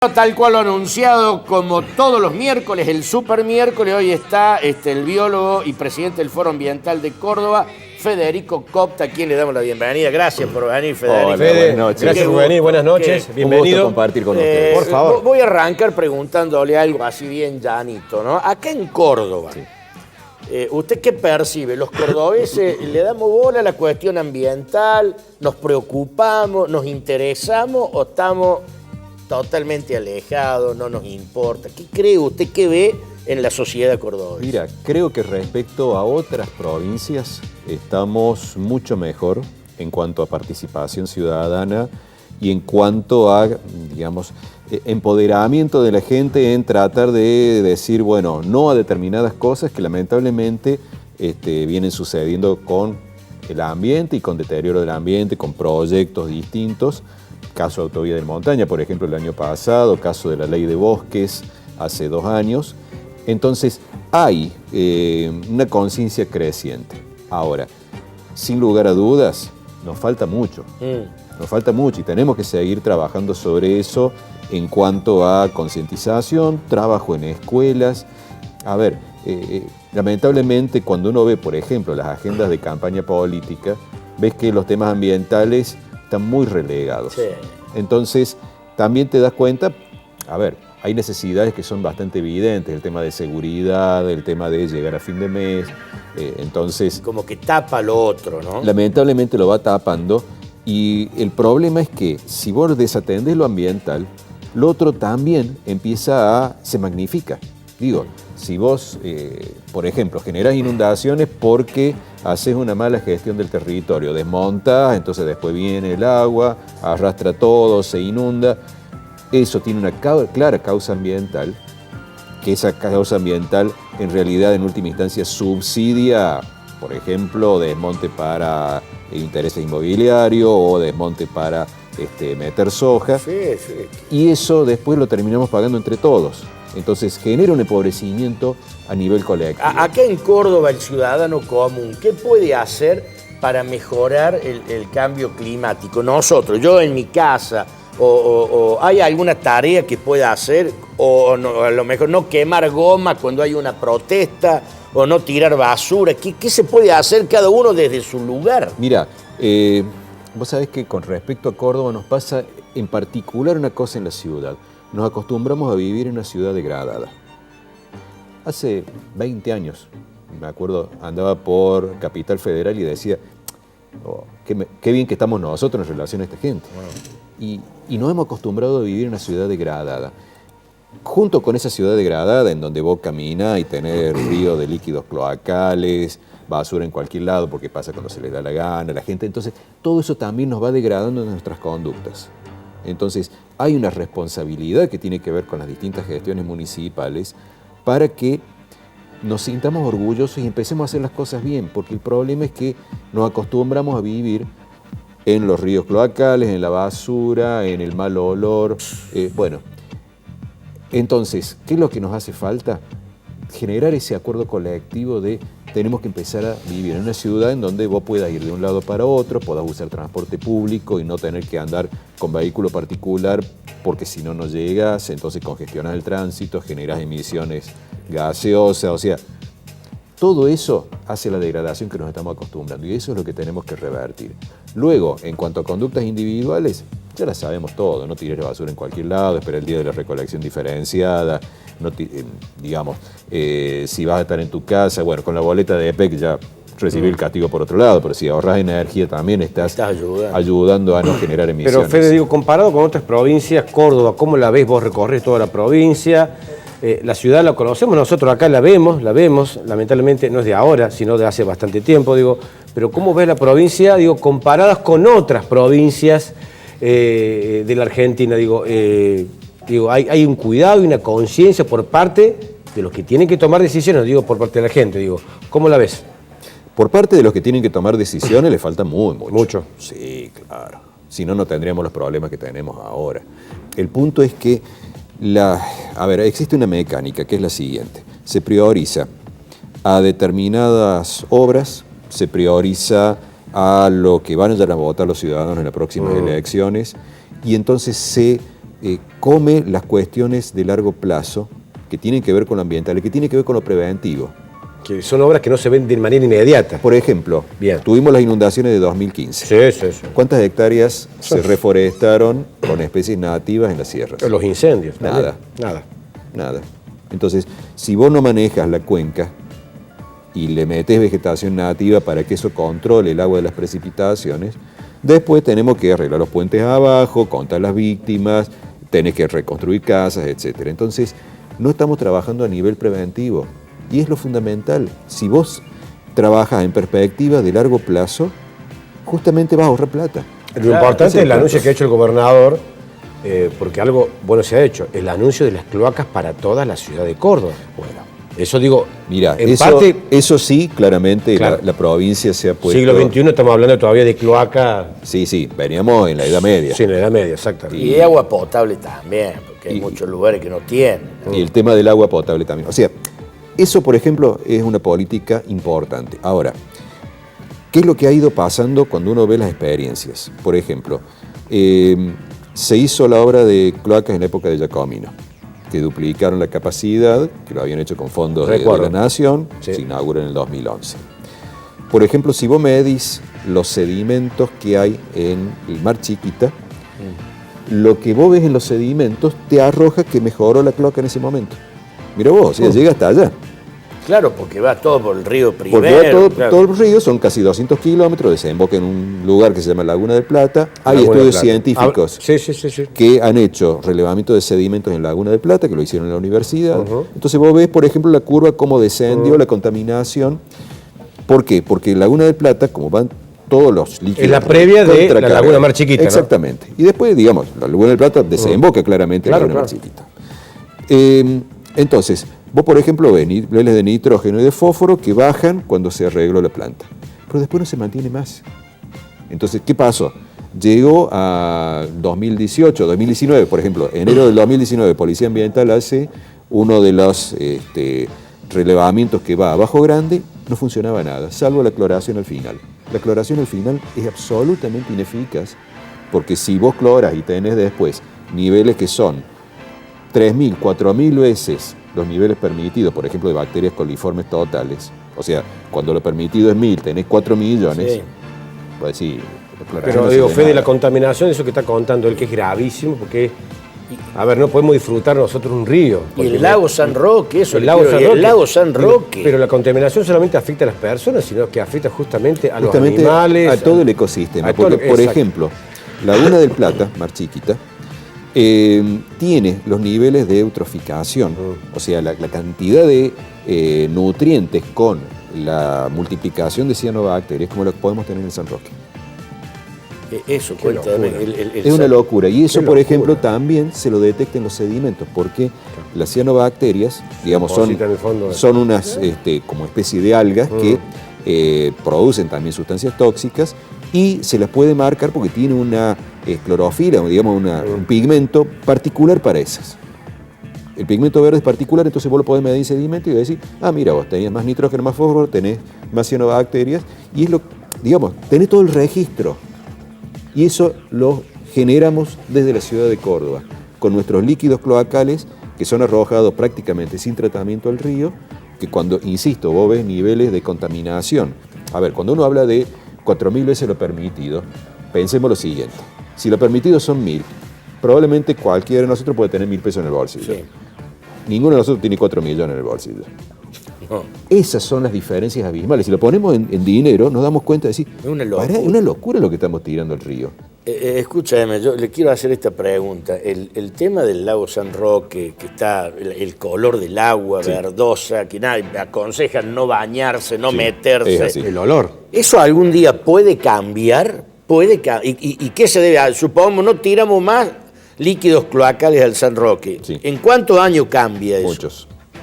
Tal cual lo anunciado, como todos los miércoles, el super miércoles, hoy está el biólogo y presidente del Foro Ambiental de Córdoba, Federico Copta, a quien le damos la bienvenida. Gracias por venir, Federico. Hola, buenas noches. Gracias por venir, buenas noches, bienvenido. Un gusto compartir con ustedes. Por favor. Voy a arrancar preguntándole algo así bien llanito, ¿no? Acá en Córdoba, Sí. ¿Usted qué percibe? ¿Los cordobeses le damos bola a la cuestión ambiental? ¿Nos preocupamos? ¿Nos interesamos? ¿O estamos totalmente alejados? ¿No nos importa? ¿Qué cree usted que ve en la sociedad cordobesa? Mira, creo que respecto a otras provincias estamos mucho mejor en cuanto a participación ciudadana y en cuanto a, digamos, empoderamiento de la gente en tratar de decir, bueno, no a determinadas cosas que lamentablemente vienen sucediendo con el ambiente y con deterioro del ambiente, con proyectos distintos. Caso Autovía de Montaña, por ejemplo, el año pasado, caso de la Ley de Bosques hace 2 años. Entonces, hay una conciencia creciente. Ahora, sin lugar a dudas, nos falta mucho. Nos falta mucho y tenemos que seguir trabajando sobre eso en cuanto a concientización, trabajo en escuelas. A ver, lamentablemente cuando uno ve, por ejemplo, las agendas de campaña política, ves que los temas ambientales están muy relegados. Sí. Entonces, también te das cuenta, a ver, hay necesidades que son bastante evidentes, el tema de seguridad, el tema de llegar a fin de mes, entonces... Como que tapa lo otro, ¿no? Lamentablemente lo va tapando y el problema es que si vos desatendés lo ambiental, lo otro también se magnifica. Digo, si vos, por ejemplo, generás inundaciones porque haces una mala gestión del territorio, desmontás, entonces después viene el agua, arrastra todo, se inunda. Eso tiene una clara causa ambiental, que esa causa ambiental en realidad en última instancia subsidia, por ejemplo, desmonte para intereses inmobiliarios o desmonte para meter soja. Sí, sí. Y eso después lo terminamos pagando entre todos. Entonces genera un empobrecimiento a nivel colectivo. Acá en Córdoba, el ciudadano común, ¿qué puede hacer para mejorar el cambio climático? Nosotros, yo en mi casa, o ¿hay alguna tarea que pueda hacer? O no, a lo mejor no quemar goma cuando hay una protesta, o no tirar basura. ¿Qué se puede hacer cada uno desde su lugar? Mira, vos sabés que con respecto a Córdoba nos pasa en particular una cosa en la ciudad. Nos acostumbramos a vivir en una ciudad degradada. Hace 20 años, me acuerdo, andaba por Capital Federal y decía, oh, qué bien que estamos nosotros en relación a esta gente. Wow. Y nos hemos acostumbrado a vivir en una ciudad degradada. Junto con esa ciudad degradada en donde vos caminás y tenés río de líquidos cloacales, basura en cualquier lado porque pasa cuando se les da la gana a la gente, entonces todo eso también nos va degradando en nuestras conductas. Entonces hay una responsabilidad que tiene que ver con las distintas gestiones municipales para que nos sintamos orgullosos y empecemos a hacer las cosas bien, porque el problema es que nos acostumbramos a vivir en los ríos cloacales, en la basura, en el mal olor. Entonces, ¿qué es lo que nos hace falta? Generar ese acuerdo colectivo de tenemos que empezar a vivir en una ciudad en donde vos puedas ir de un lado para otro, puedas usar transporte público y no tener que andar con vehículo particular porque si no, no llegas, entonces congestionas el tránsito, generas emisiones gaseosas, o sea, todo eso hace la degradación que nos estamos acostumbrando y eso es lo que tenemos que revertir. Luego, en cuanto a conductas individuales, ya las sabemos todo, no tires la basura en cualquier lado, espera el día de la recolección diferenciada, si vas a estar en tu casa, bueno, con la boleta de EPEC ya recibí el castigo por otro lado, pero si ahorras energía también estás ayudando a no generar emisiones. Pero Fede, digo, comparado con otras provincias, Córdoba, ¿cómo la ves? Vos recorres toda la provincia, la ciudad la conocemos, nosotros acá la vemos, lamentablemente no es de ahora, sino de hace bastante tiempo, digo, pero ¿cómo ves la provincia, digo, comparadas con otras provincias de la Argentina? Hay un cuidado y una conciencia por parte de los que tienen que tomar decisiones, digo, por parte de la gente, digo, ¿cómo la ves? Por parte de los que tienen que tomar decisiones le falta mucho. Mucho. Sí, claro. Si no, no tendríamos los problemas que tenemos ahora. El punto es que existe una mecánica que es la siguiente. Se prioriza a determinadas obras, se prioriza a lo que van a votar los ciudadanos en las próximas elecciones y entonces se come las cuestiones de largo plazo que tienen que ver con lo ambiental y que tienen que ver con lo preventivo. Que son obras que no se ven de manera inmediata. Por ejemplo, Bien. tuvimos las inundaciones de 2015. Sí. ¿Cuántas hectáreas se reforestaron con especies nativas en las sierras? Los incendios. Nada. Nada. Nada. Entonces, si vos no manejas la cuenca y le metes vegetación nativa para que eso controle el agua de las precipitaciones, después tenemos que arreglar los puentes abajo, contar las víctimas, tenés que reconstruir casas, etc. Entonces, no estamos trabajando a nivel preventivo. Y es lo fundamental. Si vos trabajas en perspectiva de largo plazo, justamente vas a ahorrar plata. Lo importante es el anuncio que ha hecho el gobernador, porque algo bueno se ha hecho, el anuncio de las cloacas para toda la ciudad de Córdoba. Bueno, eso digo, mira, en parte, eso sí, claramente claro, la provincia se ha puesto... Siglo XXI estamos hablando todavía de cloaca. Sí, veníamos en la Edad Media. Sí, en la Edad Media, exactamente. Y agua potable también, porque hay muchos lugares que no tienen. Y el tema del agua potable también. O sea, eso, por ejemplo, es una política importante. Ahora, ¿qué es lo que ha ido pasando cuando uno ve las experiencias? Por ejemplo, se hizo la obra de cloacas en la época de Giacomino, que duplicaron la capacidad, que lo habían hecho con fondos de la Nación, sí. Se inaugura en el 2011. Por ejemplo, si vos medís los sedimentos que hay en el Mar Chiquita, lo que vos ves en los sedimentos te arroja que mejoró la cloaca en ese momento. Mira vos, o sea, llega hasta allá. Claro, porque va todo por el río primero. Porque va todo el río, son casi 200 kilómetros, desemboca en un lugar que se llama Laguna del Plata. Hay estudios científicos que han hecho relevamiento de sedimentos en Laguna del Plata, que lo hicieron en la universidad. Entonces vos ves, por ejemplo, la curva, cómo descendió la contaminación. ¿Por qué? Porque en Laguna del Plata, como van todos los líquidos... Es la previa de la Laguna Mar Chiquita, exactamente. ¿No? Y después, digamos, la Laguna del Plata desemboca claramente en la Laguna Mar Chiquita. Entonces, vos, por ejemplo, ves niveles de nitrógeno y de fósforo que bajan cuando se arregló la planta, pero después no se mantiene más. Entonces, ¿qué pasó? Llegó a 2018, 2019, por ejemplo, enero del 2019, Policía Ambiental hace uno de los relevamientos que va a Bajo Grande, no funcionaba nada, salvo la cloración al final. La cloración al final es absolutamente ineficaz, porque si vos cloras y tenés después niveles que son 3.000, 4.000 veces los niveles permitidos, por ejemplo, de bacterias coliformes totales, o sea, cuando lo permitido es 1.000, tenés 4 millones, sí. Pues sí, pero digo, Fede, la contaminación, eso que está contando él, que es gravísimo, porque, a ver, no podemos disfrutar nosotros un río. Y el lago San Roque, eso, el lago San Roque. Pero la contaminación solamente afecta a las personas, sino que afecta justamente a los animales. A todo el ecosistema, porque, por ejemplo, Laguna del Plata, Mar Chiquita, tiene los niveles de eutroficación, o sea, la cantidad de nutrientes con la multiplicación de cianobacterias como lo que podemos tener en San Roque. Eso, cuéntame. Es una locura. Y eso, por ejemplo, también se lo detecta en los sedimentos, porque las cianobacterias, digamos, son unas como especie de algas que producen también sustancias tóxicas, y se las puede marcar porque tiene una clorofila, digamos, un pigmento particular para esas. El pigmento verde es particular, entonces vos lo podés medir en sedimento y decir, mira, vos tenías más nitrógeno, más fósforo, tenés más cianobacterias, y es digamos, tenés todo el registro. Y eso lo generamos desde la ciudad de Córdoba, con nuestros líquidos cloacales que son arrojados prácticamente sin tratamiento al río, que cuando, insisto, vos ves niveles de contaminación. A ver, cuando uno habla de 4.000 veces lo permitido, pensemos lo siguiente. Si lo permitido son 1.000, probablemente cualquiera de nosotros puede tener 1.000 pesos en el bolsillo. Sí. Ninguno de nosotros tiene 4 millones en el bolsillo. No. Esas son las diferencias abismales. Si lo ponemos en dinero, nos damos cuenta de decir, es una locura lo que estamos tirando al río. Escúchame, yo le quiero hacer esta pregunta. El tema del lago San Roque, que está el color del agua verdosa, que nadie aconseja no bañarse, no meterse. El olor. ¿Eso algún día puede cambiar? ¿Y qué se debe? Supongamos, no tiramos más líquidos cloacales al San Roque. Sí. ¿En cuántos años cambia eso?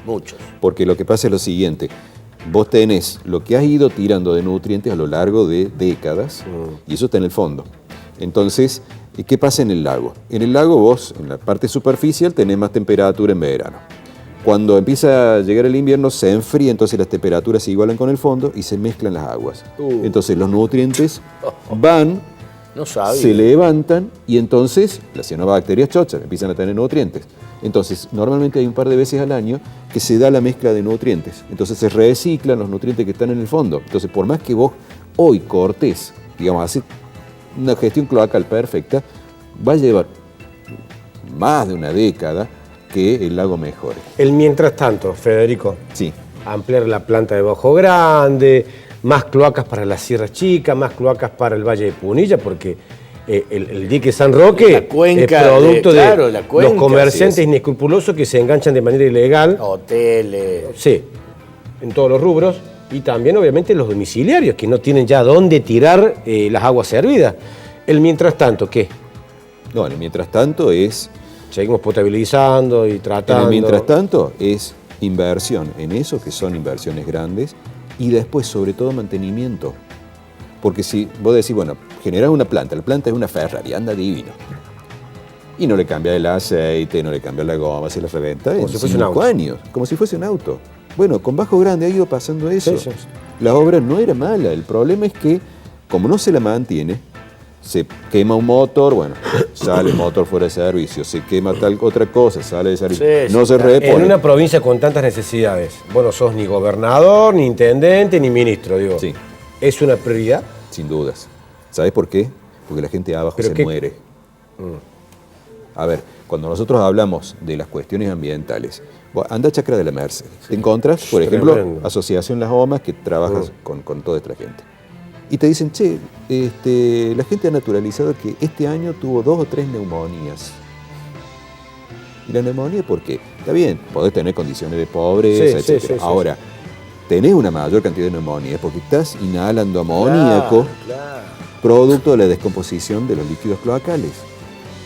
Muchos. Porque lo que pasa es lo siguiente. Vos tenés lo que has ido tirando de nutrientes a lo largo de décadas, y eso está en el fondo. Entonces, ¿qué pasa en el lago? En el lago vos, en la parte superficial, tenés más temperatura en verano. Cuando empieza a llegar el invierno, se enfría, entonces las temperaturas se igualan con el fondo y se mezclan las aguas. Entonces los nutrientes van No sabía. se levantan y entonces las cianobacterias chochas empiezan a tener nutrientes. Entonces, normalmente hay un par de veces al año que se da la mezcla de nutrientes. Entonces se reciclan los nutrientes que están en el fondo. Entonces, por más que vos hoy cortes, digamos, haces una gestión cloacal perfecta, va a llevar más de una década que el lago mejore. El mientras tanto, Federico, Sí. ampliar la planta de Bajo Grande, más cloacas para la Sierra Chica, más cloacas para el Valle de Punilla, porque el dique San Roque La cuenca es producto de- claro, la los cuenca, comerciantes sí, es. inescrupulosos que se enganchan de manera ilegal, Hoteles. sí, en todos los rubros, y también obviamente los domiciliarios, que no tienen ya dónde tirar las aguas servidas. El mientras tanto, ¿qué? No, en el mientras tanto es... Seguimos potabilizando y En tratando. el mientras tanto es inversión en eso, que son inversiones grandes, y después, sobre todo, mantenimiento. Porque si vos decís, bueno, generás una planta, la planta es una Ferrari, anda divino. Y no le cambia el aceite, no le cambia la goma, se la reventa Como en si fuese un 5 auto. años, como si fuese un auto. Bueno, con Bajo Grande ha ido pasando eso. Sí, sí, sí. La obra no era mala, el problema es que, como no se la mantiene, se quema un motor, bueno, sale el motor fuera de servicio, se quema tal otra cosa, sale de servicio, Sí, no sí, se claro. repone. En una provincia con tantas necesidades, vos no sos ni gobernador, ni intendente, ni ministro, digo. Sí. ¿Es una prioridad? Sin dudas. ¿Sabes por qué? Porque la gente de abajo ¿Pero se qué? muere. A ver, cuando nosotros hablamos de las cuestiones ambientales, vos anda a Chacra de la Merced. Te encontrás, por ejemplo, Tremendo. Asociación Las Omas, que trabajas con toda esta gente. Y te dicen, che, la gente ha naturalizado que este año tuvo 2 o 3 neumonías. ¿Y la neumonía por qué? Está bien, podés tener condiciones de pobreza, Sí, sí, etc. sí, sí, Ahora, tenés una mayor cantidad de neumonías porque estás inhalando amoníaco, Claro. producto de la descomposición de los líquidos cloacales.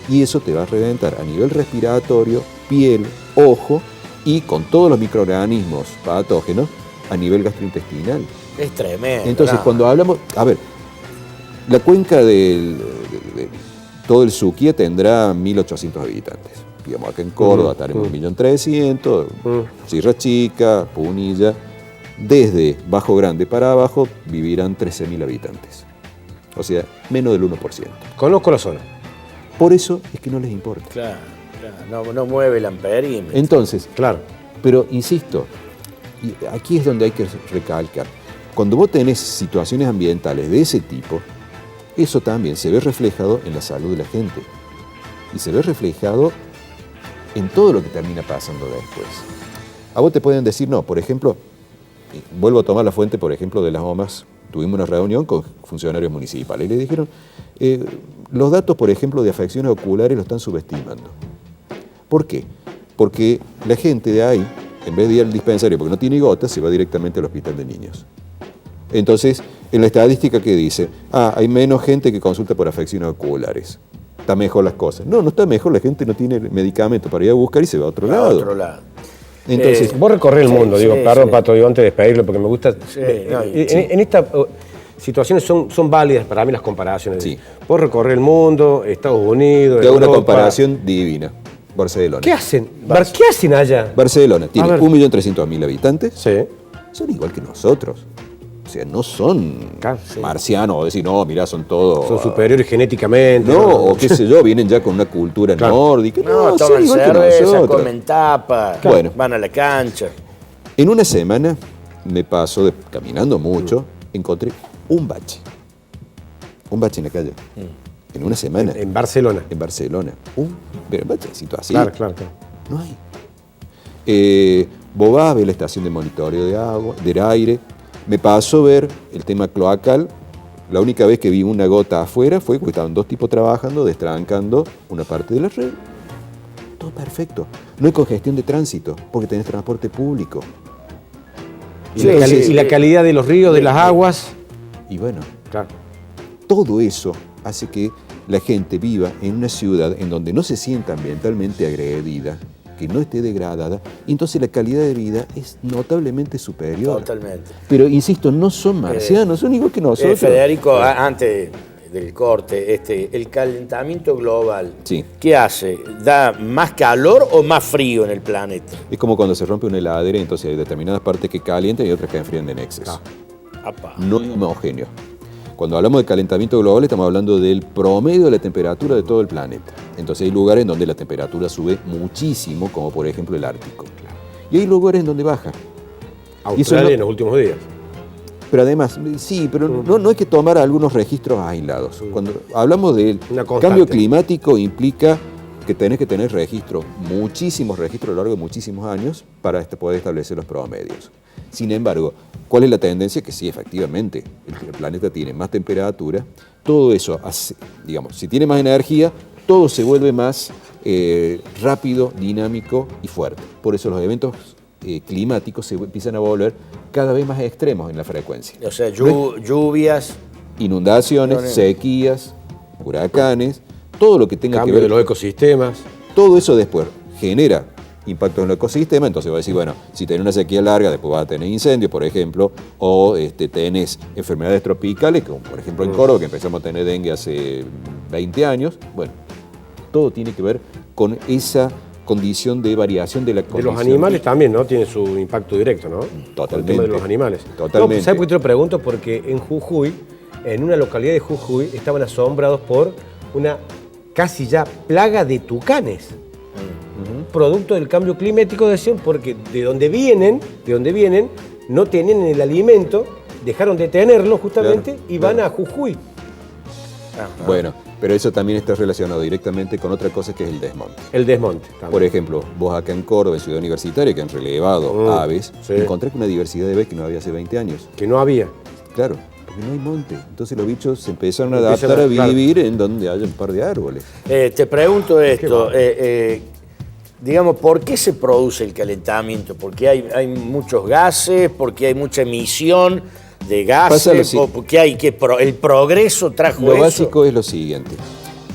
Y eso te va a reventar a nivel respiratorio, piel, ojo y con todos los microorganismos patógenos a nivel gastrointestinal. Es tremendo. Entonces, no. cuando hablamos, a ver, la cuenca de todo el Suquía tendrá 1.800 habitantes. Digamos, acá en Córdoba estaremos 1.300.000, Sierra Chica, Punilla. Desde Bajo Grande para abajo vivirán 13.000 habitantes. O sea, menos del 1%. Conozco la zona. Por eso es que no les importa. Claro, claro. No mueve el amperímetro. Entonces, Claro. pero insisto, y aquí es donde hay que recalcar, cuando vos tenés situaciones ambientales de ese tipo, eso también se ve reflejado en la salud de la gente. Y se ve reflejado en todo lo que termina pasando después. A vos te pueden decir, no, por ejemplo, vuelvo a tomar la fuente, por ejemplo, de Las Omas, tuvimos una reunión con funcionarios municipales y le dijeron, los datos, por ejemplo, de afecciones oculares lo están subestimando. ¿Por qué? Porque la gente de ahí, en vez de ir al dispensario porque no tiene gotas, se va directamente al hospital de niños. Entonces, en la estadística que dice, hay menos gente que consulta por afecciones oculares. Está mejor las cosas. No, no está mejor, la gente no tiene medicamento para ir a buscar y se va a otro A lado. otro lado. Entonces, Vos recorrés el Sí, mundo, sí, digo, perdón, sí. Pato, digo, antes de despedirlo, porque me gusta. Sí, no, y- En estas situaciones son válidas para mí las comparaciones. Sí. Vos recorrés el mundo, Estados Unidos, te hago una Europa. comparación divina. Barcelona. ¿Qué hacen? ¿Qué hacen allá? Barcelona tiene A ver. 1.300.000 habitantes. Sí. Son igual que nosotros. O sea, no son Claro, sí. marcianos o decir, no, mirá, son todos... Son superiores genéticamente. No, o qué sé yo, vienen ya con una cultura Claro. nórdica. No, No, son toman igual que cerveza, nosotros. comen tapa, Bueno. van a la cancha. En una semana me pasó, caminando mucho, encontré un bache. Un bache en la calle. En una semana. En Barcelona. En Barcelona. Pero un bachecito así. Claro, claro, claro. No hay. Vos vas a ver la estación de monitoreo de agua, del aire. Me pasó ver el tema cloacal. La única vez que vi una gota afuera fue porque estaban 2 tipos trabajando, destrancando una parte de la red. Todo perfecto. No hay congestión de tránsito, porque tenés transporte público. Y, y la calidad de los ríos, de las aguas. Y bueno, Claro. todo eso hace que la gente viva en una ciudad en donde no se sienta ambientalmente agredida, que no esté degradada, y entonces la calidad de vida es notablemente superior. Totalmente. Pero insisto, no son marcianos, son igual que nosotros. Federico, antes del corte, el calentamiento global, Sí. ¿qué hace? ¿Da más calor o más frío en el planeta? Es como cuando se rompe una heladera y entonces hay determinadas partes que calientan y otras que enfrían en exceso. Apa. No es homogéneo. Cuando hablamos de calentamiento global estamos hablando del promedio de la temperatura de todo el planeta. Entonces hay lugares en donde la temperatura sube muchísimo, como por ejemplo el Ártico. Y hay lugares en donde baja. Australia en los últimos días. Pero además, sí, pero no hay que tomar algunos registros aislados. Cuando hablamos del cambio climático implica que tenés que tener registros, muchísimos registros a lo largo de muchísimos años para poder establecer los promedios. Sin embargo, ¿cuál es la tendencia? Que sí, efectivamente, el planeta tiene más temperatura, todo eso, digamos, si tiene más energía, todo se vuelve más rápido, dinámico y fuerte. Por eso los eventos climáticos se empiezan a volver cada vez más extremos en la frecuencia. O sea, lluvias, inundaciones, sequías, huracanes, todo lo que tenga que ver... Cambio de los ecosistemas. Todo eso después genera impacto en el ecosistema, entonces va a decir, bueno, si tenés una sequía larga, después vas a tener incendios, por ejemplo, o tenés enfermedades tropicales, como por ejemplo en Córdoba, que empezamos a tener dengue hace 20 años. Bueno, todo tiene que ver con esa condición de variación de la condición. De los animales también, ¿no? Tiene su impacto directo, ¿no? Totalmente. El tema de los animales. Totalmente. No, ¿sabes por qué te lo pregunto? Porque en Jujuy, en una localidad de Jujuy, estaban asombrados por una casi ya plaga de tucanes. Producto del cambio climático, decían, porque de donde vienen, no tenían el alimento, dejaron de tenerlo justamente y van a Jujuy. Ajá. Bueno, pero eso también está relacionado directamente con otra cosa que es el desmonte. El desmonte. También. Por ejemplo, vos acá en Córdoba, en Ciudad Universitaria, que han relevado aves, sí. encontré una diversidad de aves que no había hace 20 años. Que no había. Claro, porque no hay monte. Entonces los bichos se empezaron a adaptar a vivir en donde haya un par de árboles. Te pregunto esto, digamos, ¿por qué se produce el calentamiento? ¿Porque hay muchos gases? ¿Porque hay mucha emisión de gases? ¿Porque el progreso trajo eso? Lo básico es lo siguiente.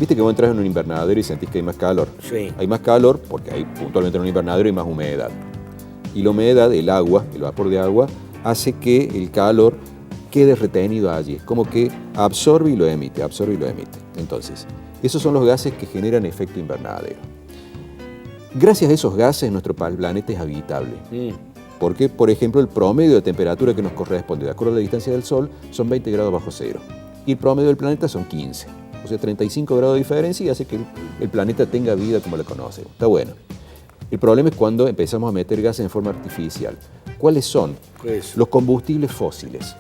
Viste que vos entras en un invernadero y sentís que hay más calor. Sí. Hay más calor porque hay puntualmente en un invernadero hay más humedad. Y la humedad, el agua, el vapor de agua, hace que el calor quede retenido allí. Como que absorbe y lo emite, absorbe y lo emite. Entonces, esos son los gases que generan efecto invernadero. Gracias a esos gases, nuestro planeta es habitable. Porque, por ejemplo, el promedio de temperatura que nos corresponde, de acuerdo a la distancia del Sol, son 20 grados bajo cero. Y el promedio del planeta son 15. O sea, 35 grados de diferencia y hace que el planeta tenga vida como la conocemos. Está bueno. El problema es cuando empezamos a meter gases en forma artificial. ¿Cuáles son? Los combustibles fósiles.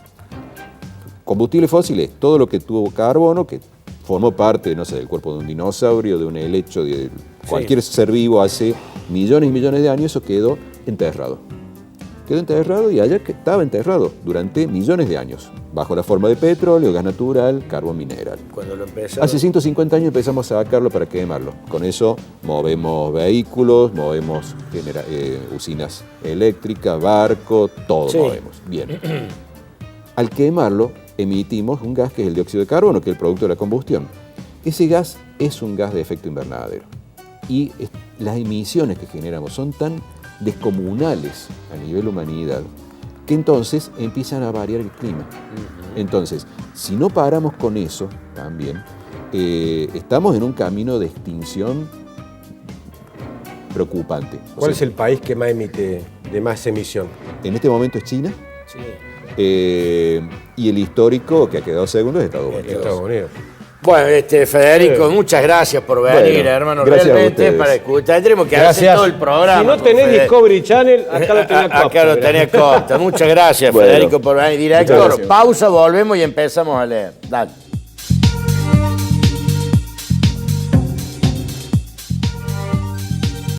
Combustibles fósiles, todo lo que tuvo carbono, que formó parte, no sé, del cuerpo de un dinosaurio, de un helecho, de cualquier ser vivo hace millones y millones de años, eso quedó enterrado. Quedó enterrado y allá que estaba enterrado durante millones de años, bajo la forma de petróleo, gas natural, carbón mineral. Cuando lo empezaron... Hace 150 años empezamos a sacarlo para quemarlo. Con eso movemos vehículos, movemos usinas eléctricas, barcos, todo movemos. Bien. Al quemarlo, emitimos un gas que es el dióxido de carbono, que es el producto de la combustión. Ese gas es un gas de efecto invernadero. Y las emisiones que generamos son tan descomunales a nivel humanidad que entonces empiezan a variar el clima. Entonces, si no paramos con eso también, estamos en un camino de extinción preocupante. ¿Cuál es el país que más emite, de más emisión? En este momento es China. Sí. Y el histórico que ha quedado segundo es Estados Unidos. Estados Unidos. Bueno, Federico, muchas gracias por venir, hermano. Realmente, para escuchar. Tendremos que hacer todo el programa. Si no tenés Discovery Channel, acá lo tenés Costa. Acá lo tenés Costa. Muchas gracias, Federico, por venir. Director, pausa, volvemos y empezamos a leer. Dale.